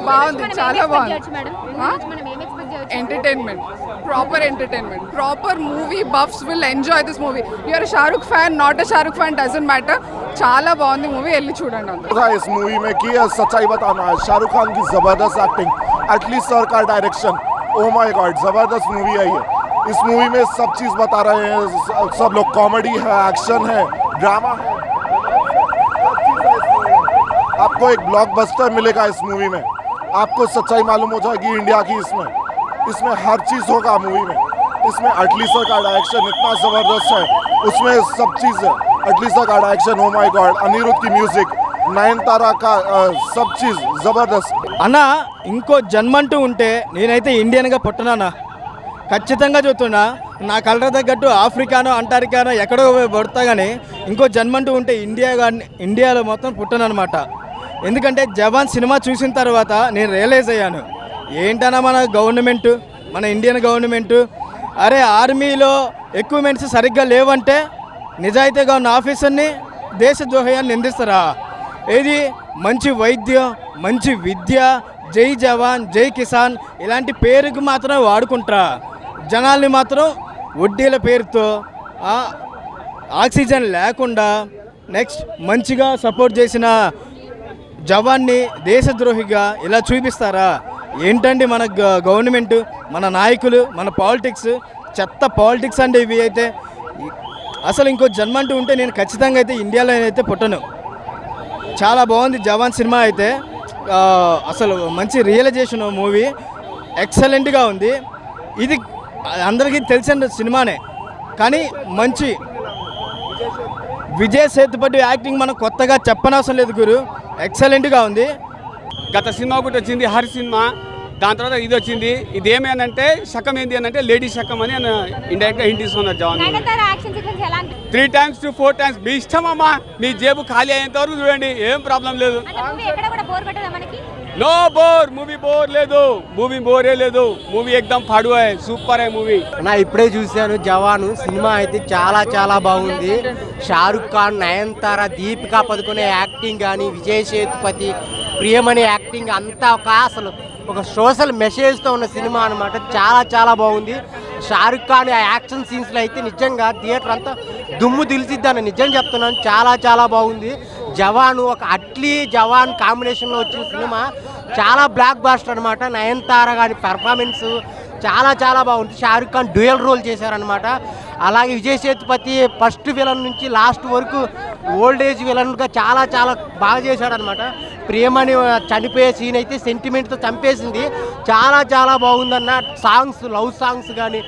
బాగుంది, చాలా బాగుంది. Entertainment, proper movie. Buffs will enjoy this movie. You're Shahrukh fan, not a Shahrukh fan, doesn't matter. చాలా బాగుంది మూవీ, వెళ్ళి చూడండి అందరూ. इस मूवी में की सच्चाई बताना है, शाहरुख खान की जबरदस्त एक्टिंग, एटलीस्ट सर का डायरेक्शन, ओ माय गॉड जबरदस्त मूवी है ये. इस मूवी में सब चीज़ बता रहे हैं, सब लोग. कॉमेडी है, एक्शन है, ड्रामा है, आपको एक ब्लॉकबस्टर मिलेगा इस मूवी में. आपको सच्चाई मालूम हो जाएगी इंडिया की. इसमें हर चीज़ होगा मूवी में. इसमें अटली सर का डायरेक्शन इतना ज़बरदस्त है, उसमें सब चीज़ है. अटली सर का direction, oh my god. Anirudh की म्यूजिक, నయనతారా కా సబ్ చీజ్ జబర్దస్త్. అన్న ఇంకో జన్మంటూ ఉంటే నేనైతే ఇండియన్గా పుట్టనా, ఖచ్చితంగా చెప్తున్నా. నా కలర్ తగ్గట్టు ఆఫ్రికానో అంటార్కికానో ఎక్కడో పడతా, కానీ ఇంకో జన్మంటూ ఉంటే ఇండియాలో మొత్తం పుట్టనమాట. ఎందుకంటే జవాన్ సినిమా చూసిన తర్వాత నేను రియలైజ్ అయ్యాను, ఏంటన్నా మన గవర్నమెంట్, మన ఇండియన్ గవర్నమెంట్, అరే ఆర్మీలో ఎక్విప్మెంట్స్ సరిగ్గా లేవంటే నిజాయితీగా ఉన్న ఆఫీసర్ని దేశద్రోహాన్ని నిందిస్తారా? ఏది మంచి వైద్యం, మంచి విద్య, జై జవాన్ జై కిసాన్ ఇలాంటి పేరుకి మాత్రం వాడుకుంటారా? జనాల్ని మాత్రం వడ్డీల పేరుతో ఆక్సిజన్ లేకుండా నెక్స్ట్ మంచిగా సపోర్ట్ చేసిన జవాన్ని దేశద్రోహిగా ఇలా చూపిస్తారా? ఏంటండి మన గవర్నమెంట్, మన నాయకులు, మన పాలిటిక్స్, చెత్త పాలిటిక్స్ అండి ఇవి. అయితే అసలు ఇంకో జన్మ అంటూ ఉంటే నేను ఖచ్చితంగా అయితే ఇండియాలో అయితే పుట్టను. చాలా బాగుంది జవాన్ సినిమా అయితే. అసలు మంచి రియలైజేషన్ మూవీ, ఎక్సలెంట్గా ఉంది. ఇది అందరికీ తెలిసిన సినిమానే, కానీ మంచి విజయ్ సేతుపతి యాక్టింగ్ మనం కొత్తగా చెప్పనవసరం లేదు గురు, ఎక్సలెంట్గా ఉంది. గత సినిమా ఒకటి వచ్చింది హర్ సినిమా, దాని తర్వాత ఇది వచ్చింది. ఇది ఏమేనంటే శకం ఏంది అని అంటే లేడీ శకం అని ఇండైరెక్ట్గా హింట్ ఇస్తున్నారు జవాన్. 3 times to 4 times మీ ఇష్టం అమ్మా, మీ జేబు ఖాళీ అయ్యేంత వరకు చూడండి, ఏం ప్రాబ్లం లేదు. నో బోర్, మూవీ బోర్ లేదు, మూవీ బోరే లేదు. మూవీ ఎక్దమ్ ఫాడు హై, సూపర్ హై మూవీ. నా ఇప్పుడే చూశాను జవాను సినిమా అయితే చాలా చాలా బాగుంది. షారుఖ్ ఖాన్, నయనతార, దీపికా పదుకొనే యాక్టింగ్ కానీ, విజయ్ సేతుపతి, ప్రియమణి యాక్టింగ్ అంతా ఒక సోషల్ మెసేజ్తో ఉన్న సినిమా అనమాట. చాలా చాలా బాగుంది. షారుఖ్ ఖాన్ ఆ యాక్షన్ సీన్స్లో అయితే నిజంగా థియేటర్ అంతా దుమ్ము దిలిచిద్దాను, నిజం చెప్తున్నాను. చాలా చాలా బాగుంది. జవాను ఒక అట్లీ జవాన్ కాంబినేషన్లో వచ్చిన సినిమా చాలా బ్లాక్ బాస్టర్ అనమాట. నయనతార కానీ పెర్ఫార్మెన్స్ చాలా చాలా బాగుంది. షారుఖ్ ఖాన్ డ్యూయల్ రోల్ చేశారనమాట. అలాగే విజయ్ సేతుపతి ఫస్ట్ విలన్ నుంచి లాస్ట్ వరకు ఓల్డ్ ఏజ్ విలన్గా చాలా చాలా బాగా చేశాడనమాట. ప్రియమణి చనిపోయే సీన్ అయితే సెంటిమెంట్తో చంపేసింది. చాలా చాలా బాగుందన్న. సాంగ్స్, లవ్ సాంగ్స్ కానీ,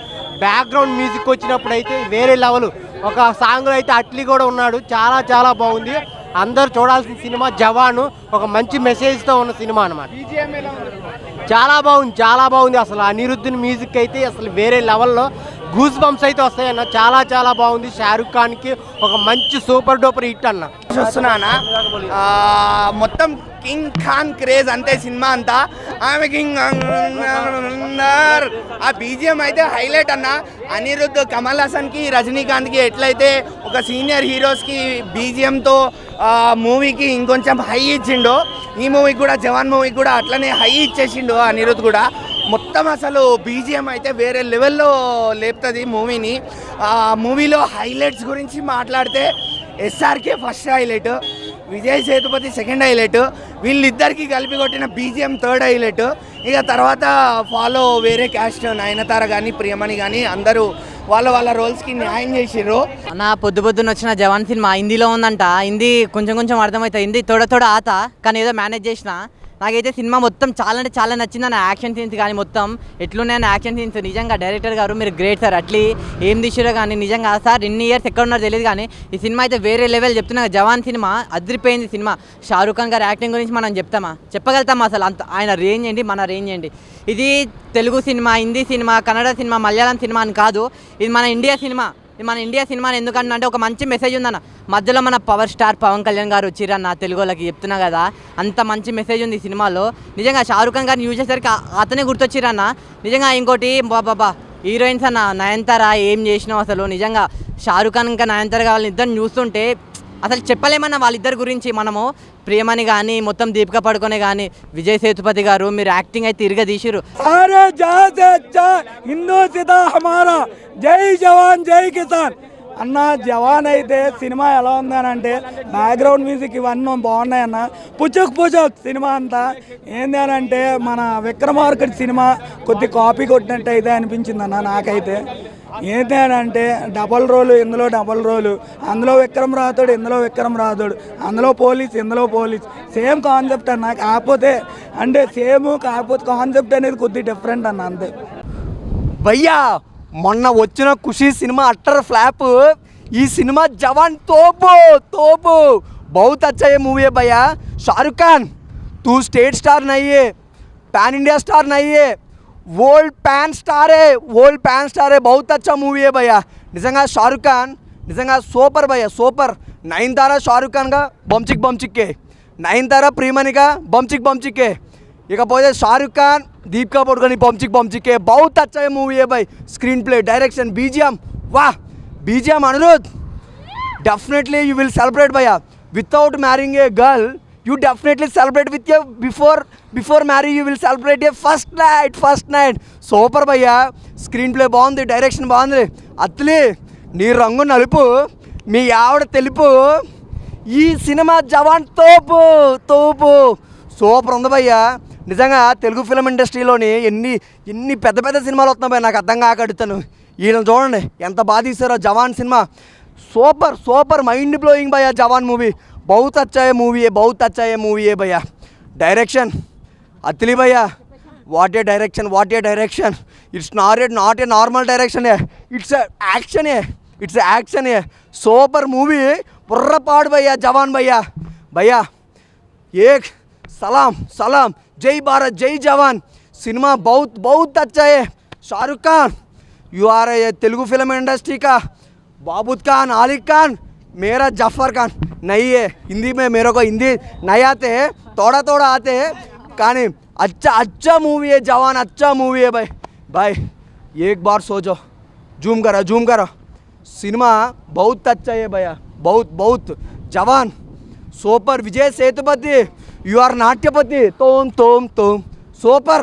బ్యాక్గ్రౌండ్ మ్యూజిక్ వచ్చినప్పుడు అయితే వేరే లెవెల్. ఒక సాంగ్లో అయితే అట్లీ కూడా ఉన్నాడు. చాలా చాలా బాగుంది. అందరు చూడాల్సిన సినిమా జవాను, ఒక మంచి మెసేజ్తో ఉన్న సినిమా అనమాట. చాలా బాగుంది, చాలా బాగుంది. అసలు అనిరుద్ధుని మ్యూజిక్ అయితే అసలు వేరే లెవెల్లో గూస్ బంప్స్ అయితే వస్తాయన్న. చాలా చాలా బాగుంది. షారుఖ్ ఖాన్కి ఒక మంచి సూపర్ డూపర్ హిట్ అన్న. చూస్తున్నానా మొత్తం కింగ్ ఖాన్ క్రేజ్ అంతే సినిమా అంతా. ఆమె కింగ్ ఆ బీజిఎం అయితే హైలైట్ అన్న. అనిరుద్ధ్ కమల్ హాసన్కి, రజనీకాంత్కి ఎట్లయితే ఒక సీనియర్ హీరోస్కి బీజిఎంతో మూవీకి ఇంకొంచెం హై ఇచ్చిండో, ఈ మూవీకి కూడా, జవాన్ మూవీకి కూడా అట్లనే హై ఇచ్చేసిండు అనిరుద్ధ్ కూడా. మొత్తం అసలు బీజిఎం అయితే వేరే లెవెల్లో లేపుతుంది మూవీని. మూవీలో హైలైట్స్ గురించి మాట్లాడితే SRK first highlight, Vijay Sethupathi second highlight, వీళ్ళిద్దరికి కలిపి కొట్టిన బీజిఎం థర్డ్ హైలైట్. ఇక తర్వాత ఫాలో వేరే క్యాస్ట్, నయనతార కానీ, ప్రియమణి కానీ అందరూ వాళ్ళ రోల్స్కి న్యాయం చేసిర్రు. అన్న పొద్దున వచ్చిన జవాన్ సినిమా హిందీలో ఉందంట. హిందీ కొంచెం అర్థమవుతుంది, హిందీ తోడ ఆత, కానీ ఏదో మేనేజ్ చేసిన. నాకైతే సినిమా మొత్తం చాలా అంటే చాలా నచ్చింది అన్న. యాక్షన్ సీన్స్ కానీ మొత్తం ఎట్లున్నాయన్న యాక్షన్ సీన్స్. నిజంగా డైరెక్టర్ గారు మీరు గ్రేట్ సార్. అట్లీ ఏం తీసారో కానీ నిజంగా సార్ ఇన్ని ఇయర్స్ ఎక్కడ ఉన్నారో తెలియదు, కానీ ఈ సినిమా అయితే వేరే లెవెల్. చెప్తున్నా జవాన్ సినిమా అదిరిపోయింది సినిమా. షారుఖ్ ఖాన్ గారి యాక్టింగ్ గురించి మనం చెప్పగలుగుతామా అసలు? అంత ఆయన రేంజ్ ఏంటి, మన రేంజ్ ఏంటి. ఇది Telugu cinema, Hindi cinema, Kannada cinema, Malayalam cinema అని కాదు, ఇది మన ఇండియా సినిమా. మన ఇండియా సినిమాని ఎందుకంటే ఒక మంచి మెసేజ్ ఉందన్న. మధ్యలో మన పవర్ స్టార్ పవన్ కళ్యాణ్ గారు వచ్చిరన్న తెలుగులోకి, చెప్తున్నా కదా, అంత మంచి మెసేజ్ ఉంది ఈ సినిమాలో. నిజంగా షారుఖ్ ఖాన్ గారిని యూజ్ చేసేసరికి అతనే గుర్తొచ్చిరన్న. నిజంగా ఇంకోటి బాబా హీరోయిన్స్ అన్న, నయనతార ఏం చేసినావు అసలు. నిజంగా షారుఖ్ ఖాన్ ఇంకా నయనతార వాళ్ళని ఇద్దరిని చూస్తుంటే అసలు చెప్పలేమన్నా వాళ్ళిద్దరి గురించి. మనము ప్రియమని కానీ మొత్తం దీపిక పడుకొనే కానీ విజయ్ సేతుపతి గారు మీరు యాక్టింగ్ అయితే తిరిగి తీసిరు. అరే హిందూ సితా హమారా, జై జవాన్ జై కిసాన్ అన్న. జవాన్ అయితే సినిమా ఎలా ఉందనంటే బ్యాక్గ్రౌండ్ మ్యూజిక్ ఇవన్నీ బాగున్నాయి అన్న. పుచ్చుక్ సినిమా అంతా ఏంది అని అంటే మన విక్రమార్కుడి సినిమా కొద్ది కాపీ కొట్టినట్టు అయితే అనిపించింది అన్న నాకైతే. ఏంటి అని అంటే డబల్ రోలు, ఇందులో డబల్ రోలు, అందులో విక్రమ్ రాథోడ్, ఇందులో విక్రమ్ రాథోడ్, అందులో పోలీస్, ఇందులో పోలీస్, సేమ్ కాన్సెప్ట్ అన్న. కాకపోతే అంటే సేమ్ కాకపోతే కాన్సెప్ట్ అనేది కొద్ది డిఫరెంట్ అన్న అంతే. భయ్యా మొన్న వచ్చిన ఖుషీ సినిమా అట్టర్ ఫ్లాప్, ఈ సినిమా జవాన్ तोप बहुत अच्छा ये मूवी है भैया. शाहरुख खान तू स्टेट स्टार नहीं है, पैन इंडिया स्टार नहीं है, वर्ल्ड पैन स्टार है. बहुत अच्छा मूवी है भैया. నిజంగా షారుఖ్ ఖాన్ నిజంగా సూపర్ భయ్య, సూపర్. నయనతార షారుఖ్ ఖాన్గా బంచిక్కే, నయనతార ప్రియమణిగా బంచిక్కే, ఇకపోతే షారుఖ్ ఖాన్ దీపికా పడుకొని బంచిక్కే. बहुत अच्छा ये मूवी है भाई. स्क्रीन प्ले, डायरेक्शन, बीजीएम, वाह. BGM Anirudh, definitely you will celebrate भैया. Without marrying a girl, you definitely celebrate with your before marry you will celebrate your first night. Super భయ్యా. స్క్రీన్ ప్లే బాగుంది, డైరెక్షన్ బాగుంది. అత్లీ నీ రంగు నలుపు, మీ ఆవిడ తెలుపు, ఈ సినిమా జవాన్ తోపు సూపర్ ఉంది భయ్యా. నిజంగా తెలుగు ఫిలిం ఇండస్ట్రీలోని ఎన్ని పెద్ద సినిమాలు వస్తున్నాయి భయ్య, నాకు అర్థం కాక అడుగుతాను. ఈయన చూడండి ఎంత బాగా తీసారో జవాన్ సినిమా. సూపర్ మైండ్ బ్లోయింగ్ భయ్యా జవాన్ మూవీ. बहुत अच्छा ये मूवी है भैया. डायरेक्शन अतली भैया, what A direction. It's not a normal direction है, इट्स एक्शन है. सूपर मूवी, पुर्रपाड़ भैया जवान भैया. एक सलाम जय भारत जय जवान. सिनेमा बहुत अच्छा है. Shahrukh Khan you are a Telugu film industry का बाबूद खान, आलिक खान, मेरा जफर खान नहीं है. हिंदी में मेरे को हिंदी नहीं आते हैं, थोड़ा आते हैं, కానీ अच्छा मूवी है जवान. अच्छा मूवी है भाई. एक बार सोचो, जूम करो. सिनेमा बहुत अच्छा है भैया, बहुत. Jawan super. Vijay Sethupathi you are नाट्यपति. तोम super.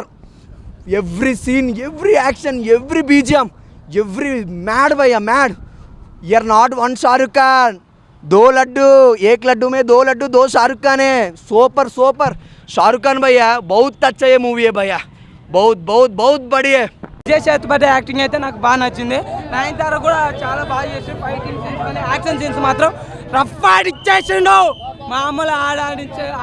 Every scene, every action, every BGM, every mad भैया, mad. You are not one Shahrukh Khan, 2 लड्डू, 1 लड्डू में 2 लड्डू, 2 शाहरुख खान है. सूपर शाहरुख खान भैया. बहुत अच्छा ये मूवी है भैया, बहुत बढ़िया. విజయ్ సేతుపతి యాక్టింగ్ అయితే నాకు బాగా నచ్చింది. నయనతార కూడా చాలా బాగా చేసి ఫైటింగ్ సీన్స్ కానీ యాక్షన్ సీన్స్ మాత్రం రఫ్ ఆడిచ్చేసిండు. మామూలు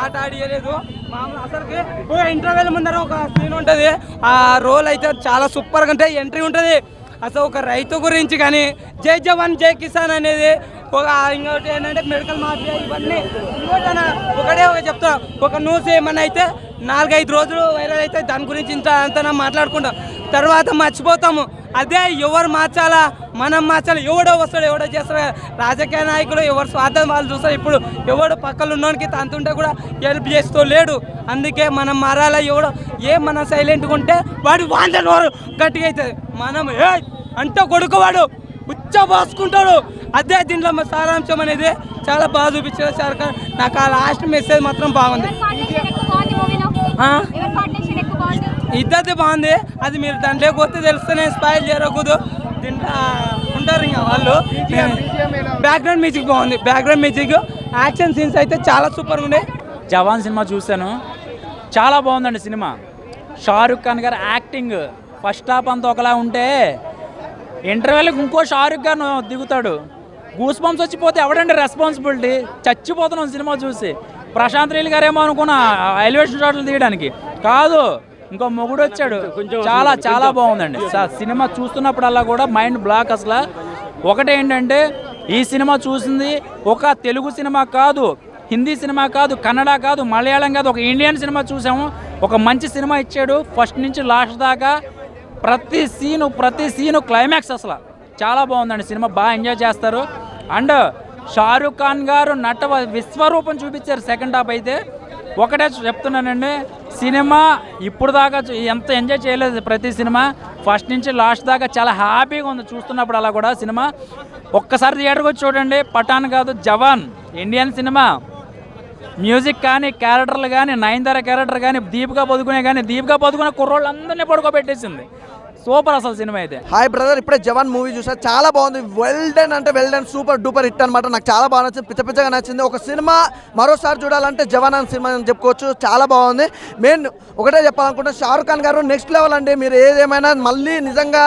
ఆట ఆడియలేదు మామూలు. అసలుకి ఒక ఇంటర్వెల్ ముందర ఒక సీన్ ఉంటుంది, ఆ రోల్ అయితే చాలా సూపర్గా ఉంటుంది. ఎంట్రీ ఉంటుంది అసలు ఒక రైతు గురించి కానీ, జై జవాన్ జై కిసాన్ అనేది ఇంకోటి ఏంటంటే మెడికల్ మాఫియా ఇవన్నీ. ఒకటే చెప్తా, ఒక న్యూస్ ఏమన్నా అయితే 4-5 రోజులు వైరల్ అయితే దాని గురించి అంతా మాట్లాడుకుంటాం, తర్వాత మర్చిపోతాము. అదే ఎవరు మార్చాలా, మనం మార్చాలి. ఎవడో వస్తాడు, ఎవడో చేస్తాడు. రాజకీయ నాయకులు ఎవరు స్వార్థం వాళ్ళు చూస్తారు. ఇప్పుడు ఎవడు పక్కన ఉన్నోనికి తంతుంటే కూడా హెల్ప్ చేస్తూ లేడు. అందుకే మనం మారాలా. ఎవడో మనం సైలెంట్గా ఉంటే వాడు వాళ్ళ నోరు గట్టిగా అవుతుంది. మనం అంటే కొడుకువాడు ఉచ్చ పోసుకుంటాడు. అదే దీంట్లో సారాంశం అనేది చాలా బాగా చూపించారు సార్. నాకు ఆ లాస్ట్ మెసేజ్ మాత్రం బాగుంది. ఇద్దరిది బాగుంది. అది మీరు దాంట్లోకి వస్తే తెలుస్తేనే స్పాయిల్ చేయకూడదు. దీంట్లో ఉంటారు ఇంకా వాళ్ళు. బ్యాక్గ్రౌండ్ మ్యూజిక్ బాగుంది. బ్యాక్గ్రౌండ్ మ్యూజిక్, యాక్షన్ సీన్స్ అయితే చాలా సూపర్గా ఉండే. జవాన్ సినిమా చూశాను, చాలా బాగుందండి సినిమా. షారుఖ్ ఖాన్ గారు యాక్టింగ్ ఫస్ట్ హాఫ్ అంతా ఒకలా ఉంటే ఇంటర్వెల్కి ఇంకో షారుఖ్ ఖాన్ దిగుతాడు. గూస్ బంప్స్ వచ్చిపోతే ఎవడండి రెస్పాన్సిబిలిటీ? చచ్చిపోతున్నాం సినిమా చూసి. ప్రశాంత్ నీల్ గారేమో అనుకున్నా ఎలివేషన్ షాట్లు తీయడానికి, కాదు ఇంకో మొగుడు వచ్చాడు. చాలా బాగుందండి సినిమా. చూస్తున్నప్పుడల్లా కూడా మైండ్ బ్లాక్. అసలు ఒకటేంటంటే ఈ సినిమా చూసింది ఒక తెలుగు సినిమా కాదు, హిందీ సినిమా కాదు, కన్నడ కాదు, మలయాళం కాదు, ఒక ఇండియన్ సినిమా చూసాము. ఒక మంచి సినిమా ఇచ్చాడు. ఫస్ట్ నుంచి లాస్ట్ దాకా ప్రతి సీను క్లైమాక్స్ అసలు చాలా బాగుందండి సినిమా. బాగా ఎంజాయ్ చేస్తారు. అండ్ షారుఖ్ ఖాన్ గారు విశ్వరూపం చూపించారు సెకండ్ హాఫ్ అయితే. ఒకటే చెప్తున్నానండి, సినిమా ఇప్పుడు దాకా ఎంత ఎంజాయ్ చేయలేదు ప్రతి సినిమా. ఫస్ట్ నుంచి లాస్ట్ దాకా చాలా హ్యాపీగా ఉంది చూస్తున్నప్పుడు. అలా కూడా సినిమా ఒక్కసారి థియేటర్కి వచ్చి చూడండి. పఠాన్ కాదు, జవాన్ ఇండియన్ సినిమా. మ్యూజిక్ కానీ, క్యారెక్టర్లు కానీ, నయనతార క్యారెక్టర్ కానీ, దీపికా పదుకునే కుర్రోళ్ళందరినీ పడుకోబెట్టేసింది. సూపర్ అసలు సినిమా అయితే. హాయ్ బ్రదర్, ఇప్పుడే జవాన్ మూవీ చూసా, చాలా బాగుంది. Well done super duper hit అనమాట. నాకు చాలా బాగా నచ్చింది, పిచ్చగా నచ్చింది. ఒక సినిమా మరోసారి చూడాలంటే జవాన్ అనే సినిమా అని చెప్పుకోవచ్చు. చాలా బాగుంది. మెయిన్ ఒకటే చెప్పాలనుకుంటే షారుఖ్ ఖాన్ గారు నెక్స్ట్ లెవెల్ అండి. మీరు ఏదేమైనా మళ్ళీ నిజంగా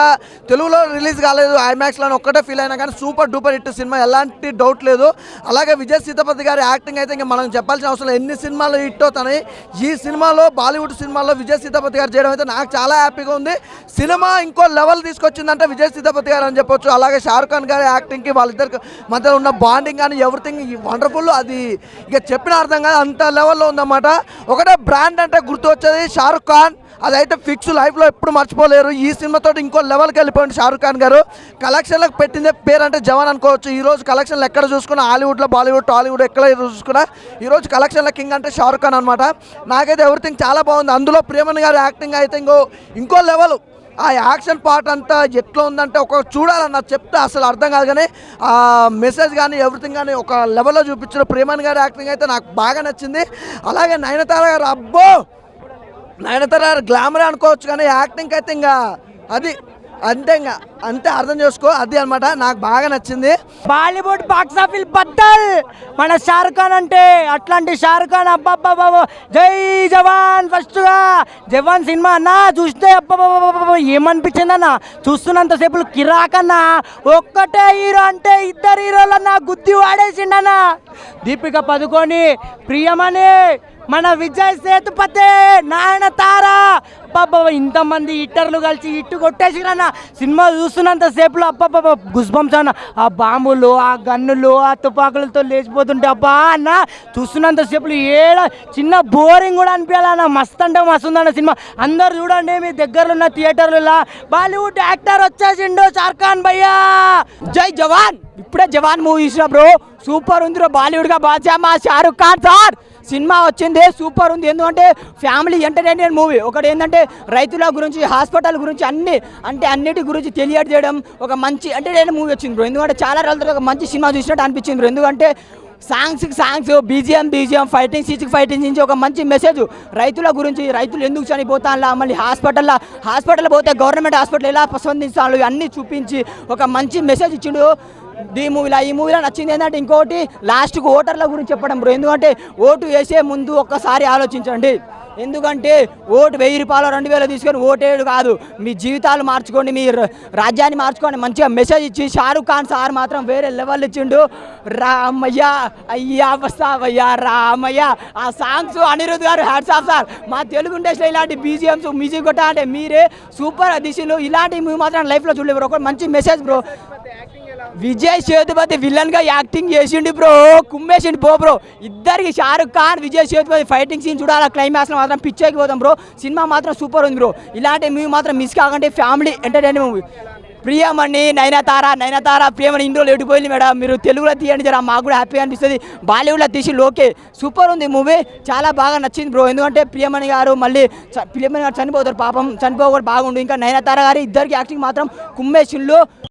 తెలుగులో రిలీజ్ కాలేదు, ఐమాక్స్లో ఒక్కటే ఫీల్ అయినా కానీ సూపర్ డూపర్ హిట్ సినిమా, ఎలాంటి డౌట్ లేదు. అలాగే విజయ్ సీతాపతి గారి యాక్టింగ్ అయితే ఇంకా మనం చెప్పాల్సిన అవసరం లేదు. ఎన్ని సినిమాలు హిట్ అవుతాయి, ఈ సినిమాలో బాలీవుడ్ సినిమాలో విజయ్ సీతాపతి గారు చేయడం అయితే నాకు చాలా హ్యాపీగా ఉంది. సినిమా ఇంకో లెవెల్ తీసుకొచ్చిందంటే విజయ్ సీతాపతి గారు అని చెప్పొచ్చు. అలాగే షారుఖ్ ఖాన్ గారి యాక్టింగ్కి వాళ్ళిద్దరికి మధ్య ఉన్న బాండింగ్ కానీ ఎవ్రీథింగ్ వండర్ఫుల్. అది ఇక చెప్పిన అర్థం కాదు, అంత లెవెల్లో ఉందన్నమాట. ఒకటే బ్రాండ్ అంటే గుర్తు వచ్చేది షారుఖ్ ఖాన్, అదైతే ఫిక్స్, లైఫ్లో ఎప్పుడు మర్చిపోలేరు. ఈ సినిమాతో ఇంకో లెవెల్కి వెళ్ళిపోయింది షారుఖ్ ఖాన్ గారు. కలెక్షన్లకు పెట్టిందే పేరు అంటే జవాన్ అనుకోవచ్చు. ఈరోజు కలెక్షన్లు ఎక్కడ చూసుకున్నా, హాలీవుడ్లో, బాలీవుడ్, టాలీవుడ్ ఎక్కడ చూసుకున్నా ఈరోజు కలెక్షన్ల కింగ్ అంటే షారుఖ్ ఖాన్ అనమాట. నాకైతే ఎవ్రీథింగ్ చాలా బాగుంది. అందులో ప్రియమణి గారి యాక్టింగ్ అయితే ఇంకో లెవెల్. ఆ యాక్షన్ పార్ట్ అంతా ఎట్లా ఉందంటే ఒక చూడాలన్న చెప్తే అసలు అర్థం కాదు, కానీ ఆ మెసేజ్ కానీ ఎవ్రీథింగ్ కానీ ఒక లెవెల్లో చూపించిన ప్రియమణి గారి యాక్టింగ్ అయితే నాకు బాగా నచ్చింది. అలాగే నయనతార గారు, అబ్బో నయనతార గారు గ్లామర్ అనుకోవచ్చు, కానీ యాక్టింగ్ అయితే ఇంకా అది అంతే అర్థం చేసుకో, అది అనమాట. నాకు బాగా నచ్చింది. బాలీవుడ్ బాక్స్ ఆఫీస్ బద్దల్ మన షారుఖ్ ఖాన్ అంటే అట్లాంటి షారుఖ్ ఖాన్. అబ్బాబ్బాబా, జై జవాన్. ఫస్ట్గా జవాన్ సినిమా అన్న చూస్తే అబ్బాబ్బాబా ఏమనిపించింది అన్న, చూస్తున్నంతసేపు కిరాకన్నా. ఒక్కటే హీరో అంటే ఇద్దరు హీరోలన్నా గుద్ది వాడేసిండన్న. దీపిక పదుకొని, ప్రియమణి, మన విజయ్ సేతుపతి, నయనతార, అబ్బాబ్బా ఇంతమంది హిట్టర్లు కలిసి హిట్టు కొట్టేసిరన్న. సినిమా చూస్తున్నంత సేపులో అబ్బాబ్బా గుస్బంస్ అన్న, ఆ బాంబులు, ఆ గన్నులు, ఆ తుపాకులతో లేచిపోతుంటే అబ్బా అన్న చూస్తున్నంత సేపులు ఏడ చిన్న బోరింగ్ కూడా అనిపించాలన్న. మస్తు అంటే మస్తు ఉందన్న సినిమా. అందరు చూడండి మీ దగ్గరలో ఉన్న థియేటర్లలో. బాలీవుడ్ యాక్టర్ వచ్చేసిండు షారుఖ్ ఖాన్ భయ్యా. జై జవాన్. ఇప్పుడే జవాన్ మూవీ చూసిన బ్రో, సూపర్ ఉంది బ్రో. బాలీవుడ్గా బాద్షా మా షారుఖ్ ఖాన్ సార్. సినిమా వచ్చింది సూపర్ ఉంది. ఎందుకంటే ఫ్యామిలీ ఎంటర్టైన్మెంట్ మూవీ. ఒకటి ఏంటంటే రైతుల గురించి, హాస్పిటల్ గురించి, అన్నిటి గురించి తెలియజేయడం ఒక మంచి ఎంటర్టైన్మెంట్ మూవీ వచ్చింది బ్రో. ఎందుకంటే చాలా రోజుల తర్వాత ఒక మంచి సినిమా చూసినట్టు అనిపించింది బ్రో. ఎందుకంటే సాంగ్స్, బీజిఎం, ఫైటింగ్ నుంచి ఒక మంచి మెసేజ్ రైతుల గురించి, రైతులు ఎందుకు చనిపోతాను, మళ్ళీ హాస్పిటల్ పోతే గవర్నమెంట్ హాస్పిటల్ ఎలా స్పందించాలి అన్నీ చూపించి ఒక మంచి మెసేజ్ ఇచ్చిండు ఈ మూవీలో నచ్చింది ఏంటంటే ఇంకోటి లాస్ట్కు ఓటర్ల గురించి చెప్పడం బ్రో. ఎందుకంటే ఓటు వేసే ముందు ఒక్కసారి ఆలోచించండి. ఎందుకంటే ఓటు 1000 రూపాయలు 2000 తీసుకొని ఓటేడు కాదు, మీ జీవితాలు మార్చుకోండి, మీ రాజ్యాన్ని మార్చుకోండి. మంచిగా మెసేజ్ ఇచ్చి షారుఖ్ ఖాన్ సార్ మాత్రం వేరే లెవెల్ ఇచ్చిండు. రామయ్య అయ్యా వస్తావయ్యా రామయ్య. ఆ సాంగ్స్ అనిరుద్ధ్ గారు హ్యాట్స్ ఆఫ్ సార్. మా తెలుగు ఇండస్ట్రీలో ఇలాంటి బీజిఎమ్స్ మ్యూజిక్ కొట్టా అంటే మీరే సూపర్ దిశలు. ఇలాంటి మూవీ మాత్రం లైఫ్లో చూడలేరు. ఒక మంచి message bro. Vijay Sethupathi villain గా యాక్టింగ్ చేసిండు బ్రో, కుమ్మేసిండు బ్రో. ఇద్దరికి షారుఖ్ ఖాన్, విజయ్ సేతుపతి ఫైటింగ్ సీన్ చూడాలి. క్లైమాక్స్ లో మాత్రం పిచ్చేకి పోతాం బ్రో. సినిమా మాత్రం సూపర్ ఉంది బ్రో. ఇలాంటి మూవీ మాత్రం మిస్ కాకండి, family entertainment movie. Priyamani, Nayanthara Priyamani ఇందులో ఎడిపోయింది మేడం. మీరు తెలుగులో తీయండి జరా, మాకు కూడా హ్యాపీగా అనిపిస్తుంది. బాలీవుడ్లో తీసి లోకే సూపర్ ఉంది మూవీ, చాలా బాగా నచ్చింది బ్రో. ఎందుకంటే ప్రియమణి గారు చనిపోతారు, పాపం చనిపోకూడదు, బాగుండు. ఇంకా నయనతార గారు ఇద్దరికి యాక్టింగ్ మాత్రం కుమ్మేసిన్లు.